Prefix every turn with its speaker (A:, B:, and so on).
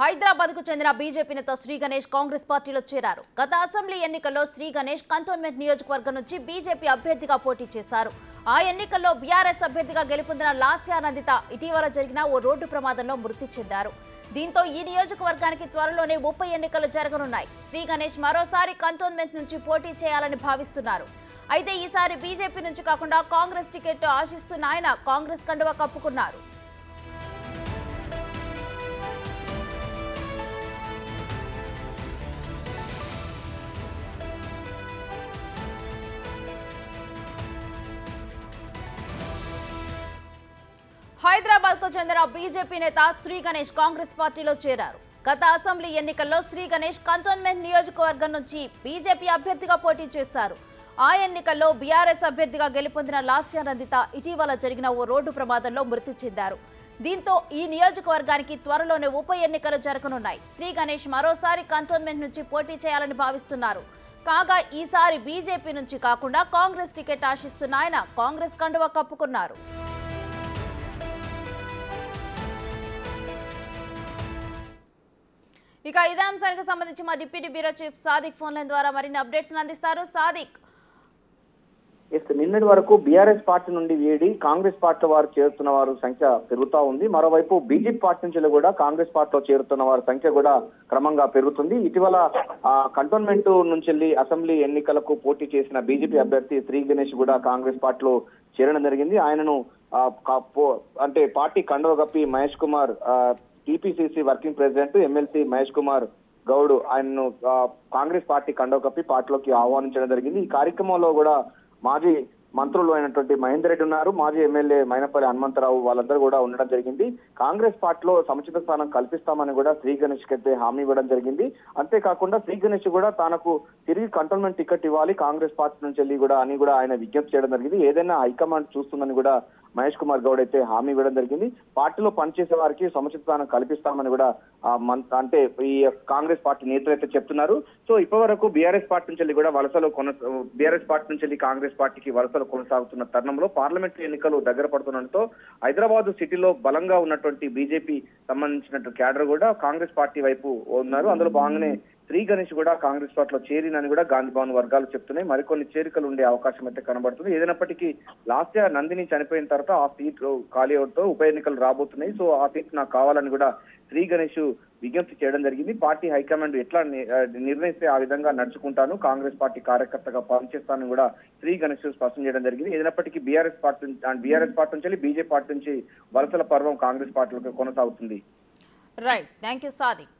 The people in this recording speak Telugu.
A: హైదరాబాద్ కు చెందిన బీజేపీ నేత శ్రీ గణేష్ కాంగ్రెస్ పార్టీలో చేరారు. గత అసెంబ్లీ ఎన్నికల్లో శ్రీ గణేష్ కంటోన్మెంట్ నియోజకవర్గం నుంచి బీజేపీ అభ్యర్థిగా పోటీ చేశారు. ఆ ఎన్నికల్లో బీఆర్ఎస్ అభ్యర్థిగా గెలుపొందిన లాస్యానందిత ఇటీవల జరిగిన ఓ రోడ్డు ప్రమాదంలో మృతి చెందారు. దీంతో ఈ నియోజకవర్గానికి త్వరలోనే ఉప ఎన్నికలు జరగనున్నాయి. శ్రీ గణేష్ మరోసారి కంటోన్మెంట్ నుంచి పోటీ చేయాలని భావిస్తున్నారు. అయితే ఈసారి బీజేపీ నుంచి కాకుండా కాంగ్రెస్ టికెట్ ఆశిస్తున్న ఆయన కాంగ్రెస్ కండువా కప్పుకున్నారు. హైదరాబాద్ కు చెందిన బీజేపీ నేత శ్రీ గణేష్ కాంగ్రెస్ పార్టీలో చేరారు. గత అసెంబ్లీ ఎన్నికల్లో శ్రీ గణేష్ కంటోన్మెంట్ నియోజకవర్గం నుంచి బీజేపీ అభ్యర్థిగా పోటీ చేశారు. ఆ ఎన్నికల్లో బీఆర్ఎస్ అభ్యర్థిగా గెలుపొందిన లాస్యానందిత ఇటీవల జరిగిన ఓ రోడ్డు ప్రమాదంలో మృతి చెందారు. దీంతో ఈ నియోజకవర్గానికి త్వరలోనే ఉప ఎన్నికలు జరగనున్నాయి. శ్రీ గణేష్ మరోసారి కంటోన్మెంట్ నుంచి పోటీ చేయాలని భావిస్తున్నారు. కాగా ఈసారి బీజేపీ నుంచి కాకుండా కాంగ్రెస్ టికెట్ ఆశిస్తున్న ఆయన కాంగ్రెస్ కండువా కప్పుకున్నారు. ఇక ఇదే అంశానికి సంబంధించి మా deputy bureau chief Sadiq phone line ద్వారా మరిన్ని అప్డేట్స్ అందిస్తారు. సాదిక్,
B: నిన్నటి వరకు బీఆర్ఎస్ పార్టీ నుండి వీడి కాంగ్రెస్ పార్టీ వారు చేరుతున్న వారి సంఖ్య పెరుగుతా ఉంది. మరోవైపు బీజేపీ పార్టీ నుంచి కూడా కాంగ్రెస్ పార్టీలో చేరుతున్న వారి సంఖ్య కూడా క్రమంగా పెరుగుతుంది. ఇటీవల కంటోన్మెంట్ నుంచి అసెంబ్లీ ఎన్నికలకు పోటీ చేసిన బీజేపీ అభ్యర్థి శ్రీ గణేష్ కూడా కాంగ్రెస్ పార్టీలో చేరడం జరిగింది. ఆయనను అంటే పార్టీ కండువ కప్పి Mahesh Kumar TPCC working president MLC Mahesh Kumar Goud ఆయనను కాంగ్రెస్ పార్టీ కండువ కప్పి పార్టీలోకి ఆహ్వానించడం జరిగింది. ఈ కార్యక్రమంలో కూడా మాజీ మంత్రులు అయినటువంటి మహేందర్ రెడ్డి ఉన్నారు, మాజీ ఎమ్మెల్యే మైనపల్లి హనుమంతరావు వాళ్ళందరూ కూడా ఉండడం జరిగింది. కాంగ్రెస్ పార్టీలో సముచిత స్థానం కల్పిస్తామని కూడా శ్రీ గణేష్ కి అయితే హామీ ఇవ్వడం జరిగింది. అంతేకాకుండా శ్రీ గణేష్ కూడా తనకు తిరిగి కంటోన్మెంట్ టికెట్ ఇవ్వాలి కాంగ్రెస్ పార్టీ నుంచి కూడా అని కూడా ఆయన విజ్ఞప్తి చేయడం జరిగింది. ఏదైనా హైకమాండ్ చూస్తుందని కూడా మహేష్ కుమార్ గౌడ్ అయితే హామీ ఇవ్వడం జరిగింది. పార్టీలో పనిచేసే వారికి సముచిత స్థానం కల్పిస్తామని కూడా అంటే ఈ కాంగ్రెస్ పార్టీ నేతలు అయితే చెప్తున్నారు. సో ఇప్పటి వరకు బీఆర్ఎస్ పార్టీ నుంచి కూడా బీఆర్ఎస్ పార్టీ నుంచి కాంగ్రెస్ పార్టీకి వలసలు కొనసాగుతున్న తరుణంలో పార్లమెంట్ ఎన్నికలు దగ్గర పడుతుండటంతో హైదరాబాద్ సిటీలో బలంగా ఉన్నటువంటి బీజేపీ సంబంధించిన క్యాడర్ కూడా కాంగ్రెస్ పార్టీ వైపు ఉన్నారు. అందులో భాగంగానే శ్రీ గణేష్ కూడా కాంగ్రెస్ పార్టీలో చేరినని కూడా గాంధీ భవన్ వర్గాలు చెప్తున్నాయి. మరికొన్ని చేరికలు ఉండే అవకాశం అయితే కనబడుతుంది. ఏదైనప్పటికీ లాస్ట్ ఇయర్ నందిని చనిపోయిన తర్వాత ఆ సీట్ ఖాళీ అవడంతో ఉప ఎన్నికలు రాబోతున్నాయి. సో ఆ సీట్ నాకు కావాలని కూడా శ్రీ గణేష్ విజ్ఞప్తి చేయడం జరిగింది. పార్టీ హైకమాండ్ ఎట్లా నిర్ణయిస్తే ఆ విధంగా నడుచుకుంటాను, కాంగ్రెస్ పార్టీ కార్యకర్తగా పనిచేస్తానని కూడా శ్రీ గణేష్ స్పష్టం చేయడం జరిగింది. ఏదైనప్పటికీ బీఆర్ఎస్ పార్టీ నుంచి బీజేపీ పార్టీ నుంచి వలసల పర్వం కాంగ్రెస్ పార్టీలకు కొనసాగుతుంది.
A: Right, thank you Sadiq.